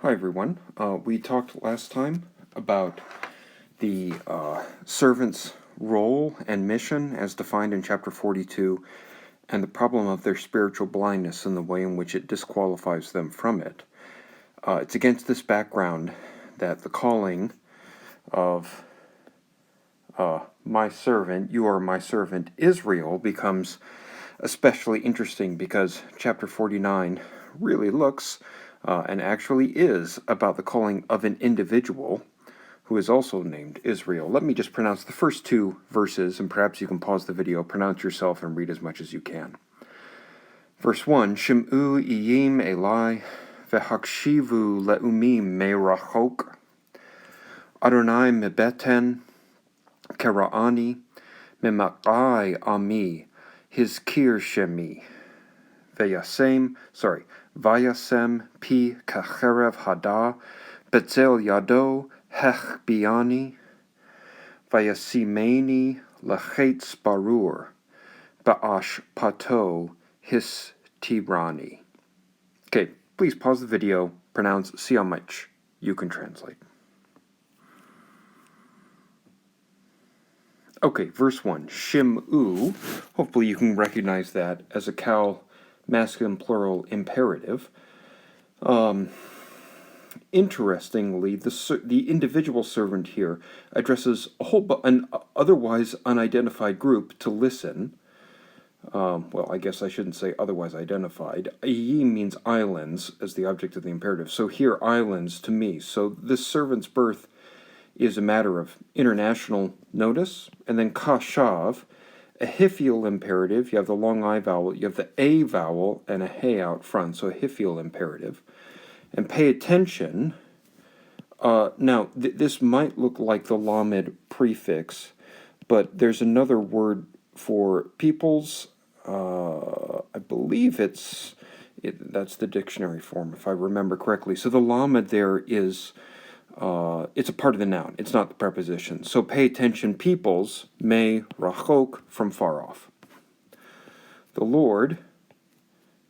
Hi everyone. We talked last time about the servant's role and mission as defined in chapter 42 and the problem of their spiritual blindness and the way in which it disqualifies them from it. It's against this background that the calling of my servant, you are my servant Israel, becomes especially interesting because chapter 49 really looks and actually is about the calling of an individual who is also named Israel. Let me just pronounce the first two verses, and perhaps you can pause the video, pronounce yourself, and read as much as you can. Verse 1, Shim'u iyim Eli, vehakshivu le'umim me'rachok, Adonai mebeten, kera'ani, mema'ai ami, hizkir shemi, vayasem pi kacherev hada, betzel yado hech biani, vayasimeni lachetz barur, ba'ash pato his tirani. Okay, please pause the video, pronounce, see how much you can translate. Okay, verse 1, Shim'u, hopefully you can recognize that as a Cal masculine plural imperative. Interestingly, the individual servant here addresses an otherwise unidentified group to listen. Well, I guess I shouldn't say otherwise identified. Ye means islands as the object of the imperative. So here, islands to me. So this servant's birth is a matter of international notice. And then kashav, a Hiphil imperative. You have the long I vowel, you have the A vowel, and a hey out front, so a Hiphil imperative. And pay attention. Now, this might look like the lamed prefix, but there's another word for peoples. I believe that's the dictionary form, if I remember correctly. So the lamed there is, it's a part of the noun. It's not the preposition. So pay attention, peoples, me rachok, from far off. The Lord,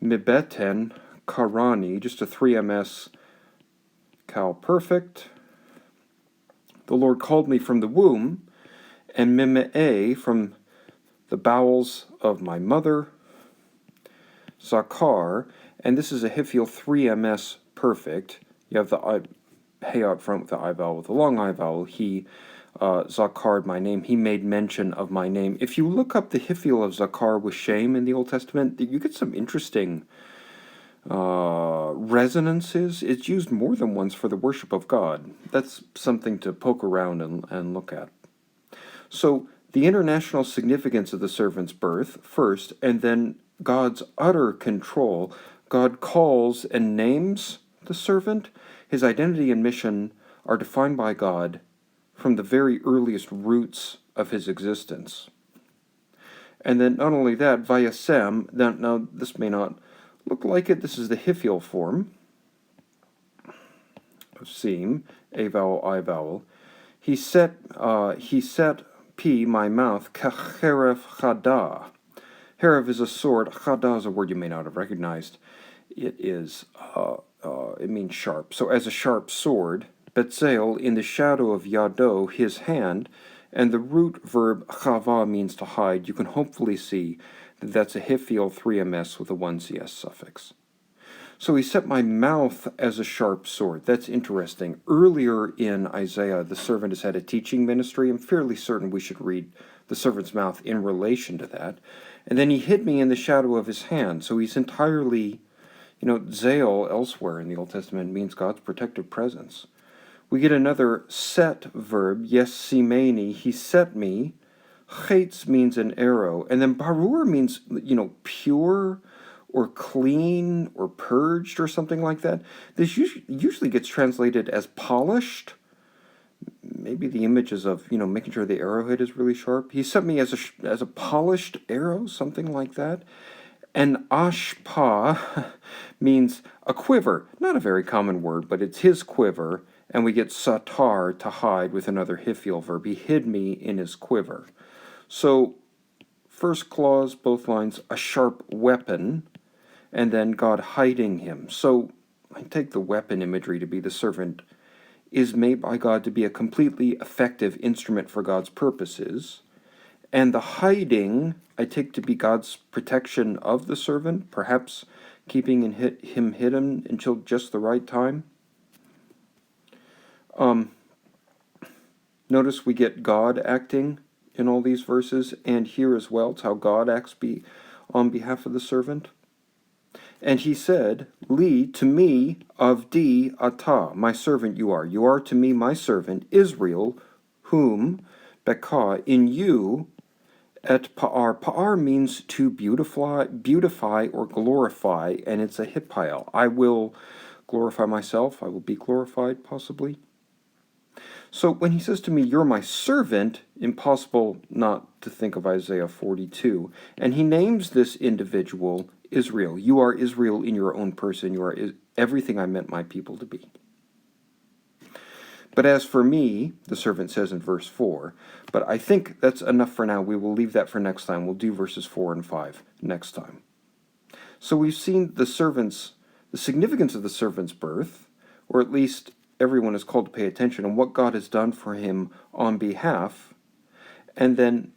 mibeten, karani, just a 3ms Cal perfect. The Lord called me from the womb, and mim'e, from the bowels of my mother. Zakar, and this is a Hiphil 3ms perfect. You have the I, hey out front with the I vowel, with the long I vowel. He zakar'd my name. He made mention of my name. If you look up the Hiphil of zakar with shame in the Old Testament, you get some interesting resonances. It's used more than once for the worship of God. That's something to poke around and look at. So the international significance of the servant's birth first, and then God's utter control. God calls and names the servant. His identity and mission are defined by God from the very earliest roots of his existence. And then not only that, vayasem, now this may not look like it. This is the Hiphil form of seem, a vowel, I vowel. He set P, my mouth, kacherev chada. Herev is a sword. Chada is a word you may not have recognized. It is, it means sharp. So as a sharp sword, betzel, in the shadow of yado, his hand, and the root verb chava means to hide. You can hopefully see that that's a Hiphil 3ms with a 1cs suffix. So he set my mouth as a sharp sword. That's interesting. Earlier in Isaiah, the servant has had a teaching ministry. I'm fairly certain we should read the servant's mouth in relation to that. And then he hid me in the shadow of his hand. So he's entirely, zeal elsewhere in the Old Testament means God's protective presence. We get another set verb, yes simeni, he set me. Chetz means an arrow. And then barur means, pure or clean or purged or something like that. This usually gets translated as polished. Maybe the image is of, making sure the arrowhead is really sharp. He set me as a polished arrow, something like that. And ashpa means a quiver. Not a very common word, but it's his quiver. And we get satar, to hide, with another Hiphil verb. He hid me in his quiver. So, first clause, both lines, a sharp weapon, and then God hiding him. So, I take the weapon imagery to be the servant, is made by God to be a completely effective instrument for God's purposes. And the hiding I take to be God's protection of the servant, perhaps keeping him hidden until just the right time. Notice we get God acting in all these verses, and here as well. It's how God acts on behalf of the servant. And he said, Li to me avdi ata, my servant you are. You are to me my servant, Israel, whom, beka, in you, et pa'ar. Pa'ar means to beautify or glorify, and it's a hiphil. I will glorify myself. I will be glorified, possibly. So when he says to me, you're my servant, impossible not to think of Isaiah 42. And he names this individual Israel. You are Israel in your own person. You are everything I meant my people to be. But as for me, the servant says in verse 4, but I think that's enough for now. We will leave that for next time. We'll do verses 4 and 5 next time. So we've seen the significance of the servant's birth, or at least everyone is called to pay attention on what God has done for him on behalf, and then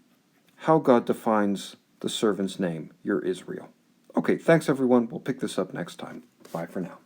how God defines the servant's name, your Israel. Okay, thanks everyone. We'll pick this up next time. Bye for now.